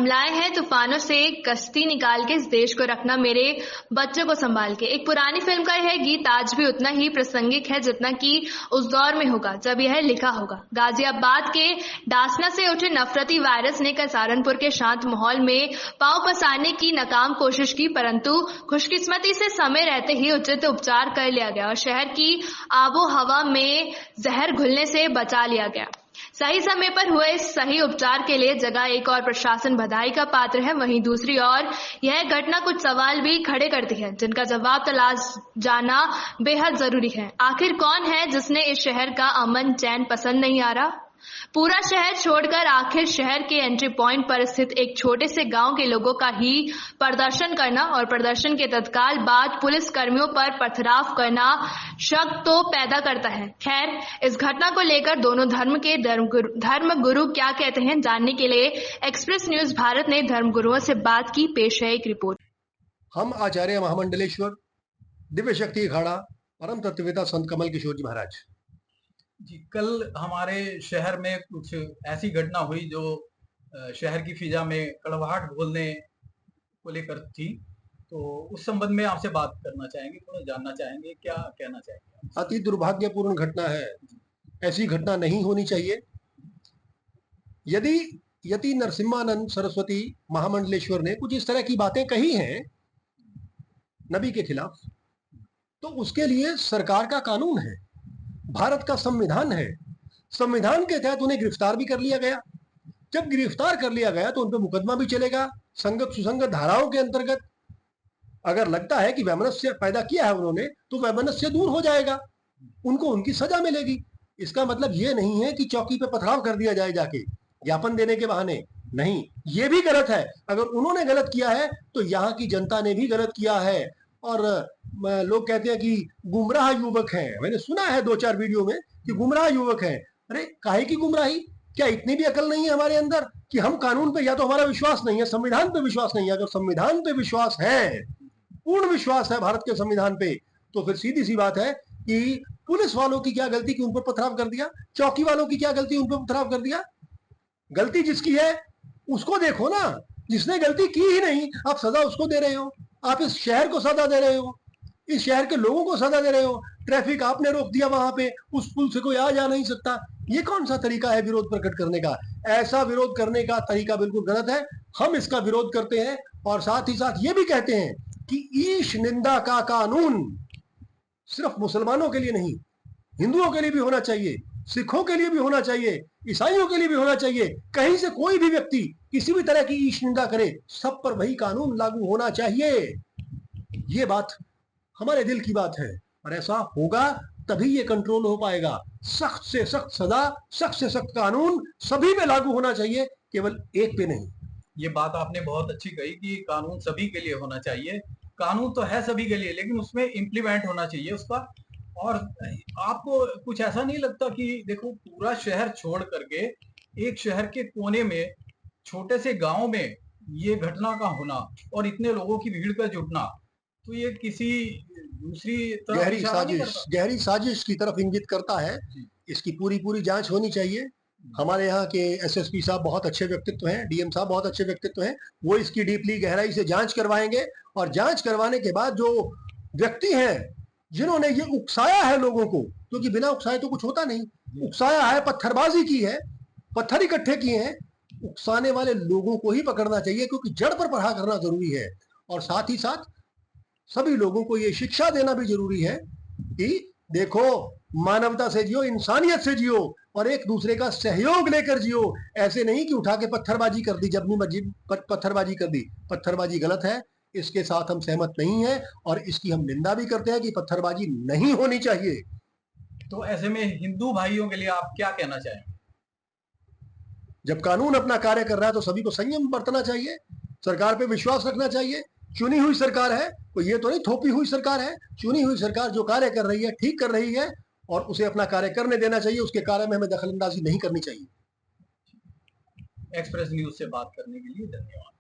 लाए हैं तूफानों से कश्ती निकाल के इस देश को रखना मेरे बच्चों को संभाल के। एक पुरानी फिल्म का यह गीत आज भी उतना ही प्रासंगिक है जितना कि उस दौर में होगा जब यह लिखा होगा। गाजियाबाद के डासना से उठे नफरती वायरस ने कल सहारनपुर के शांत माहौल में पांव पसारने की नाकाम कोशिश की, परंतु खुशकिस्मती से समय रहते ही उचित उपचार कर लिया गया और शहर की आबो हवा में जहर घुलने से बचा लिया गया। सही समय पर हुए इस सही उपचार के लिए जगह एक और प्रशासन बधाई का पात्र है, वहीं दूसरी ओर यह घटना कुछ सवाल भी खड़े करती है जिनका जवाब तलाश जाना बेहद जरूरी है। आखिर कौन है जिसने इस शहर का अमन चैन पसंद नहीं आ रहा? पूरा शहर छोड़कर आखिर शहर के एंट्री पॉइंट पर स्थित एक छोटे से गांव के लोगों का ही प्रदर्शन करना और प्रदर्शन के तत्काल बाद पुलिस कर्मियों पर पथराव करना शक तो पैदा करता है। खैर, इस घटना को लेकर दोनों धर्म के धर्म गुरु क्या कहते हैं, जानने के लिए एक्सप्रेस न्यूज भारत ने धर्म गुरुओं से बात की। पेश है एक रिपोर्ट। हम आचार्य महामंडलेश्वर दिव्य शक्ति अखाड़ा परम तत्ववेता संत कमल किशोर जी महाराज जी, कल हमारे शहर में कुछ ऐसी घटना हुई जो शहर की फिजा में कड़वाहट घोलने को लेकर थी, तो उस संबंध में आपसे बात करना चाहेंगे, थोड़ा जानना चाहेंगे, क्या कहना चाहेंगे? अति दुर्भाग्यपूर्ण घटना है, ऐसी घटना नहीं होनी चाहिए। यदि यति नरसिम्हानंद सरस्वती महामंडलेश्वर ने कुछ इस तरह की बातें कही हैं नबी के खिलाफ, तो उसके लिए सरकार का कानून है, भारत का संविधान है। संविधान के तहत उन्हें गिरफ्तार भी कर लिया गया। जब गिरफ्तार कर लिया गया तो उन पर मुकदमा भी चलेगा संगत सुसंगत धाराओं के अंतर्गत। अगर लगता है कि वैमनस्य पैदा किया है उन्होंने, तो वैमनस्य दूर हो जाएगा, उनको उनकी सजा मिलेगी। इसका मतलब यह नहीं है कि चौकी पे पथराव कर दिया जाए जाके ज्ञापन देने के बहाने, नहीं, ये भी गलत है। अगर उन्होंने गलत किया है तो यहाँ की जनता ने भी गलत किया है। और लोग कहते हैं कि गुमराह युवक हैं, मैंने सुना है 2-4 वीडियो में कि गुमराह युवक हैं। अरे काहे की गुमराही? क्या इतनी भी अकल नहीं है हमारे अंदर कि हम कानून पे, या तो हमारा विश्वास नहीं है, संविधान पे विश्वास नहीं है। अगर संविधान पे विश्वास है, पूर्ण विश्वास है भारत के संविधान पे, तो फिर सीधी सी बात है कि पुलिस वालों की क्या गलती कि उन पर पथराव कर दिया, चौकी वालों की क्या गलती उन पर पथराव कर दिया। गलती जिसकी है उसको देखो ना, जिसने गलती की ही नहीं आप सजा उसको दे रहे हो। आप इस शहर को सजा दे रहे हो, इस शहर के लोगों को सजा दे रहे हो। ट्रैफिक आपने रोक दिया वहां पे, उस पुल से कोई आ जा नहीं सकता। ये कौन सा तरीका है विरोध प्रकट करने का? ऐसा विरोध करने का तरीका बिल्कुल गलत है। हम इसका विरोध करते हैं और साथ ही साथ ये भी कहते हैं कि ईश निंदा का कानून सिर्फ मुसलमानों के लिए नहीं, हिंदुओं के लिए भी होना चाहिए, सिखों के लिए भी होना चाहिए, ईसाइयों के लिए भी होना चाहिए। कहीं से कोई भी व्यक्ति किसी भी तरह की ईश निंदा करे, सब पर वही कानून लागू होना चाहिए। ये बात हमारे दिल की बात है और ऐसा होगा तभी ये कंट्रोल हो पाएगा। सख्त से सख्त सजा, सख्त से सख्त कानून सभी पे लागू होना चाहिए, केवल एक पे नहीं। ये बात आपने बहुत अच्छी कही कि कानून सभी के लिए होना चाहिए। कानून तो है सभी के लिए, लेकिन उसमें इम्प्लीमेंट होना चाहिए उसका। और आपको कुछ ऐसा नहीं लगता कि देखो, पूरा शहर छोड़ करके एक शहर के कोने में छोटे से गांव में ये घटना का होना और इतने लोगों की भीड़ का जुटना, तो ये किसी दूसरी तरफ गहरी साजिश की तरफ इंगित करता है। इसकी पूरी जांच होनी चाहिए। हमारे यहाँ के एसएसपी साहब बहुत अच्छे व्यक्तित्व हैं, डीएम साहब बहुत अच्छे व्यक्तित्व हैं, वो इसकी डीपली गहराई से जांच करवाएंगे और जांच करवाने के बाद जो व्यक्ति हैं जिन्होंने ये उकसाया है लोगों को, क्योंकि बिना उकसाए तो कुछ होता नहीं, उकसाया है, पत्थरबाजी की है, पत्थर इकट्ठे किए हैं, उकसाने वाले लोगों को ही पकड़ना चाहिए, क्योंकि जड़ पर पढ़ा करना जरूरी है। और साथ ही साथ सभी लोगों को ये शिक्षा देना भी जरूरी है कि देखो, मानवता से जियो, इंसानियत से जियो और एक दूसरे का सहयोग लेकर जियो। ऐसे नहीं कि उठा के पत्थरबाजी कर दी, जब मस्जिद पत्थरबाजी कर दी। पत्थरबाजी गलत है, इसके साथ हम सहमत नहीं है और इसकी हम निंदा भी करते हैं कि पत्थरबाजी नहीं होनी चाहिए। तो ऐसे में हिंदू भाइयों के लिए आप क्या कहना चाहेंगे? जब कानून अपना कार्य कर रहा है तो सभी को संयम बरतना चाहिए, सरकार पे विश्वास रखना चाहिए। चुनी हुई सरकार है, कोई ये तो नहीं थोपी हुई सरकार है। चुनी हुई सरकार जो कार्य कर रही है ठीक कर रही है और उसे अपना कार्य करने देना चाहिए, उसके कार्य में हमें दखलंदाजी नहीं करनी चाहिए। एक्सप्रेस न्यूज से बात करने के लिए धन्यवाद।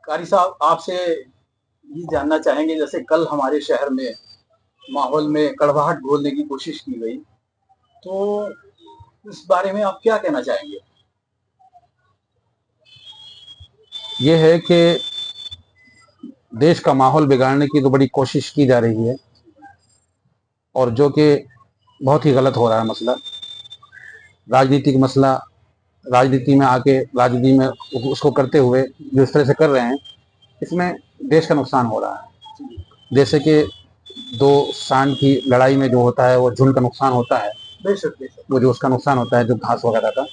कारी साहब, आपसे ये जानना चाहेंगे, जैसे कल हमारे शहर में माहौल में कड़वाहट घोलने की कोशिश की गई, तो इस बारे में आप क्या कहना चाहेंगे? ये है कि देश का माहौल बिगाड़ने की तो बड़ी कोशिश की जा रही है, और जो कि बहुत ही गलत हो रहा है मसला। राजनीतिक मसला, राजनीति में आके राजनीति में उसको करते हुए जो इस तरह से कर रहे हैं, इसमें देश का नुकसान हो रहा है। जैसे कि दो सांड की लड़ाई में जो होता है वो झुंड का नुकसान होता है, वो जो उसका नुकसान होता है जो घास वगैरह का,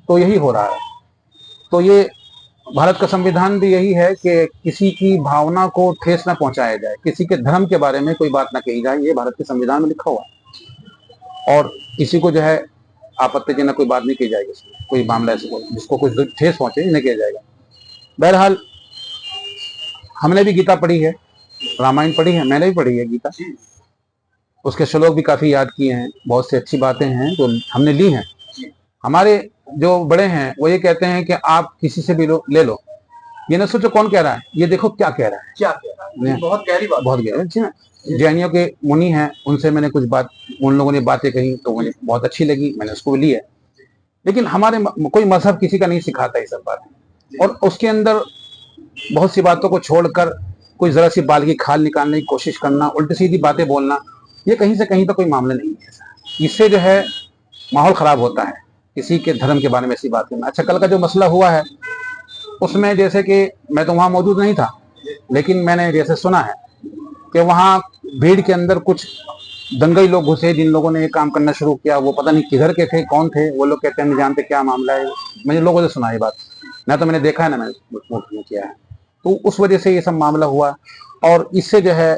तो यही हो रहा है। तो ये भारत का संविधान भी यही है कि किसी की भावना को ठेस न पहुंचाया जाए, किसी के धर्म के बारे में कोई बात ना कही जाए, ये भारत के संविधान में लिखा हुआ है। और किसी को जो है आपत्तिजनक कोई बात नहीं की जाएगी, कोई मामला ऐसे जिसको कुछ ठेस पहुंचे नहीं किया जाएगा। बहरहाल हमने भी गीता पढ़ी है, रामायण पढ़ी है, मैंने भी पढ़ी है गीता, उसके श्लोक भी काफी याद किए हैं, बहुत सी अच्छी बातें हैं जो हमने ली हैं। हमारे जो बड़े हैं वो ये कहते हैं कि आप किसी से भी ले लो, ये न सोचो कौन कह रहा है, ये देखो क्या कह रहा है, क्या कह रहा है। बहुत गहरी बात, बहुत गहरी। जैनियों के मुनि हैं, उनसे मैंने कुछ बात, उन लोगों ने बातें कही तो मुझे बहुत अच्छी लगी, मैंने उसको ली है। लेकिन हमारे कोई मजहब किसी का नहीं सिखाता ये सब बातें, और उसके अंदर बहुत सी बातों को छोड़कर कोई जरा सी बाल की खाल निकालने की कोशिश करना, उल्टी सीधी बातें बोलना, ये कहीं से कहीं तो कोई मामला नहीं है। इससे जो है माहौल खराब होता है, किसी के धर्म के बारे में ऐसी बात करना। अच्छा, कल का जो मसला हुआ है उसमें जैसे कि मैं तो वहां मौजूद नहीं था, लेकिन मैंने जैसे सुना है कि वहां भीड़ के अंदर कुछ दंगई लोग घुसे, जिन लोगों ने ये काम करना शुरू किया, वो पता नहीं किधर के थे, कौन थे वो लोग, कहते हैं नहीं जानते क्या मामला है। मुझे लोगों से सुना ये बात, ना तो मैंने देखा है ना मैंने किया है। तो उस वजह से ये सब मामला हुआ, और इससे जो है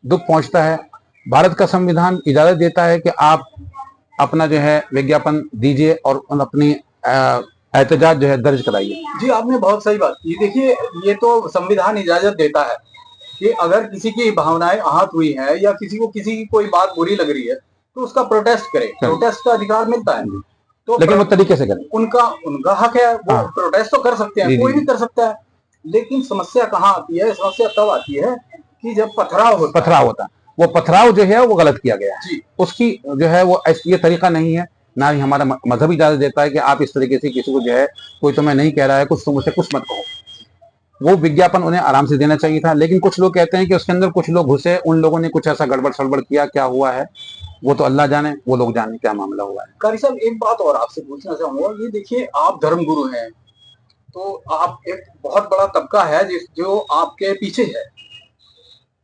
दुख पहुंचता है। भारत का संविधान इजाजत देता है कि आप अपना जो है विज्ञापन दीजिए और अपनी एहतजाज जो है दर्ज कराइए। जी, आपने बहुत सही बात की। देखिए, ये तो संविधान इजाजत देता है कि अगर किसी की भावनाएं आहत हुई है या किसी की कोई बात बुरी लग रही है तो उसका प्रोटेस्ट करे, प्रोटेस्ट का अधिकार मिलता है। तो लेकिन वो तरीके से करें, उनका हक है, वो प्रोटेस्ट तो कर सकते हैं, कोई भी कर सकता है। लेकिन समस्या कहाँ आती है? समस्या तब आती है कि जब पथराव होता है। वो पथराव जो है वो गलत किया गया है, उसकी जो है वो ये तरीका नहीं है, ना ही हमारा मजहब इजाजत देता है कि आप इस तरीके से किसी को जो है, कोई तुम्हें नहीं कह रहा है कुछ, तुम उसे कुछ मत कहो। वो विज्ञापन उन्हें आराम से देना चाहिए था, लेकिन कुछ लोग कहते हैं कि उसके अंदर कुछ लोग घुसे, उन लोगों ने कुछ ऐसा गड़बड़ सड़बड़ किया, क्या हुआ है वो तो अल्लाह जाने, वो लोग जाने क्या मामला हुआ है। कारी साहब, एक बात और आपसे पूछना चाहूंगा, ये देखिए आप धर्मगुरु हैं, तो आप एक बहुत बड़ा तबका है जो आपके पीछे है।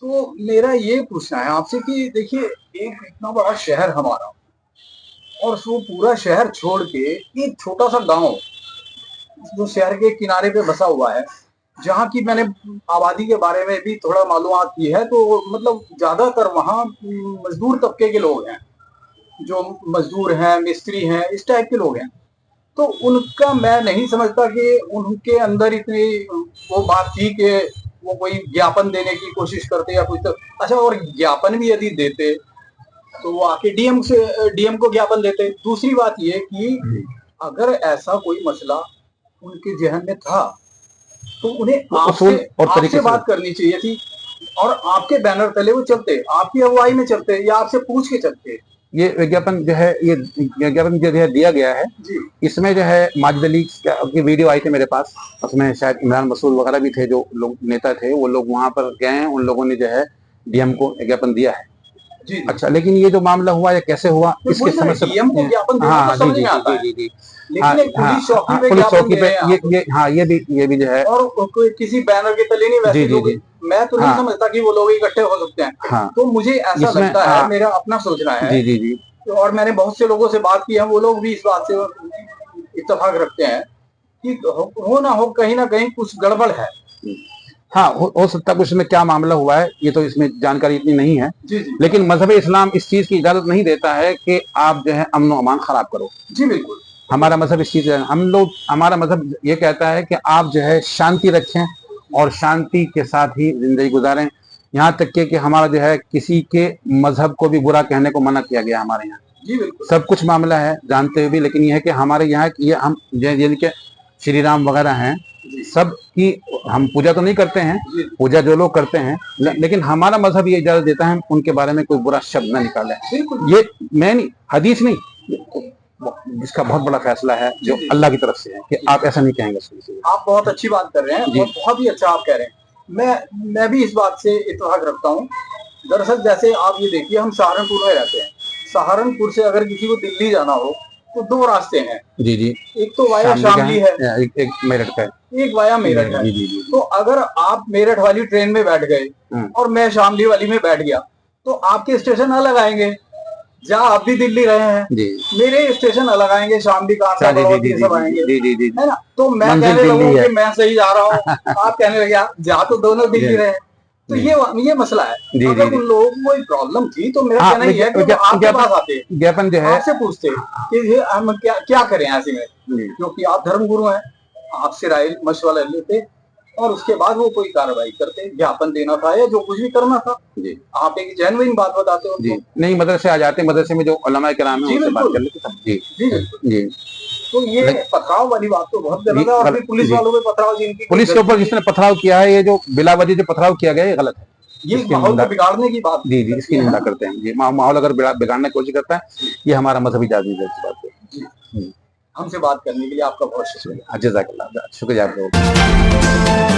तो मेरा ये पूछना है आपसे कि देखिए एक इतना बड़ा शहर हमारा, और वो पूरा शहर छोड़ के एक छोटा सा गांव जो शहर के किनारे पे बसा हुआ है, जहाँ की मैंने आबादी के बारे में भी थोड़ा मालूमात की है, तो मतलब ज्यादातर वहाँ मजदूर तबके के लोग हैं, जो मजदूर हैं, मिस्त्री हैं, इस टाइप के लोग हैं। तो उनका मैं नहीं समझता कि उनके अंदर इतनी वो बात थी कि वो कोई ज्ञापन देने की कोशिश करते या कुछ। तो अच्छा, और ज्ञापन भी यदि देते तो वो आके डीएम को ज्ञापन देते। दूसरी बात ये कि अगर ऐसा कोई मसला उनके जहन में था तो उन्हें आपसे बात करनी चाहिए थी, और आपके बैनर तले वो चलते, आपकी अगुवाई में चलते, या आपसे पूछ के चलते। ये विज्ञापन जो है, ये विज्ञापन जो है दिया गया है, इसमें जो है माजिद अली की वीडियो आई थी मेरे पास, उसमें शायद इमरान मसूद वगैरह भी थे, जो लोग नेता थे, वो लोग वहां पर गए हैं, उन लोगों ने जो है डीएम को विज्ञापन दिया है। जी। अच्छा, लेकिन ये जो मामला हुआ, ये कैसे हुआ, इसके समझ से हाँ जी, पुलिस चौकी पे ये भी जो है, और किसी बैनर के तले नहीं, वैसे मैं तो नहीं समझता कि वो लोग इकट्ठे हो सकते हैं। हाँ, तो मुझे ऐसा लगता है, मेरा अपना सोचना है। जी। और मैंने बहुत से लोगों से बात की है, वो लोग भी इस बात से इत्तेफाक रखते हैं कि हो ना हो कहीं ना कहीं कुछ गड़बड़ है। हाँ, हो सकता है कुछ में क्या मामला हुआ है, ये तो इसमें जानकारी इतनी नहीं है। जी। लेकिन मजहब इस्लाम इस चीज की इजाजत नहीं देता है कि आप जो है अमन अमान खराब करो। जी बिल्कुल, हमारा मजहब इस चीज, हमारा मजहब ये कहता है कि आप जो है शांति रखें और शांति के साथ ही जिंदगी गुजारें। यहाँ तक कि हमारा जो है किसी के मजहब को भी बुरा कहने को मना किया गया हमारे यहाँ। जी बिल्कुल, सब कुछ मामला है जानते हुए भी, लेकिन यह है कि हमारे यहाँ ये हम जिनके श्री राम वगैरह हैं, सब की हम पूजा तो नहीं करते हैं, पूजा जो लोग करते हैं, लेकिन हमारा मजहब ये इजाजत देता है उनके बारे में कोई बुरा शब्द न निकाले। ये मैं नहीं, हदीस नहीं, जिसका बहुत बड़ा फैसला है जो अल्लाह की तरफ से है कि आप ऐसा नहीं कहेंगे उसको। आप बहुत अच्छी बात कर रहे हैं और बहुत ही अच्छा आप कह रहे हैं। मैं भी इस बात से इत्तेफाक रखता हूँ। दरअसल जैसे आप ये देखिए, हम सहारनपुर में रहते हैं। सहारनपुर से अगर किसी को दिल्ली जाना हो तो 2 रास्ते हैं। जी जी। एक तो वाया शामली है, एक मेरठ का है, एक वाया मेरठ है। जी जी जी। तो अगर आप मेरठ वाली ट्रेन में बैठ गए और मैं शामली वाली में बैठ गया तो आपके स्टेशन अलग आएंगे। जहाँ आप भी दिल्ली रहे हैं जी, मेरे स्टेशन अलग आएंगे, शामली का सब आएंगे, है ना। तो मैं कहने लगूं कि मैं सही जा रहा हूँ, आप कहने लगे जा तो दोनों दिल्ली रहे। तो ये मसला है। अगर उन लोगों को कोई प्रॉब्लम थी तो मेरा कहना ये है कि वो आपके पास आते, ज्ञापन जो है आपसे पूछते कि हम क्या करें ऐसे में, क्योंकि आप धर्मगुरु हैं, आपसे राय मशवरा लेते और उसके बाद वो कोई कार्रवाई करते, ज्ञापन देना था या जो कुछ भी करना था। जी, आप एक जेन्युइन बात बताते हो जी। नहीं, मदरसे आ जाते, मदरसे में जो उलमा किराम है उनसे बात कर लेते सब। जी जी जी। तो ये पथराव वाली बात तो बहुत गलत है। और पुलिस वालों पे पथराव, जिनकी पुलिस के ऊपर जिसने पथराव किया है, ये जो बिला वजह जो पथराव किया गया है, ये गलत है। ये माहौल को बिगाड़ने की बात। जी जी, इसकी निंदा करते हैं। ये माहौल अगर बिगाड़ने की कोशिश करता है, ये हमारा मजहबी इजाजत है इस बात पे। हमसे बात करने के लिए आपका बहुत शुक्रिया। जज़ाकल्लाह, शुक्रिया आपका।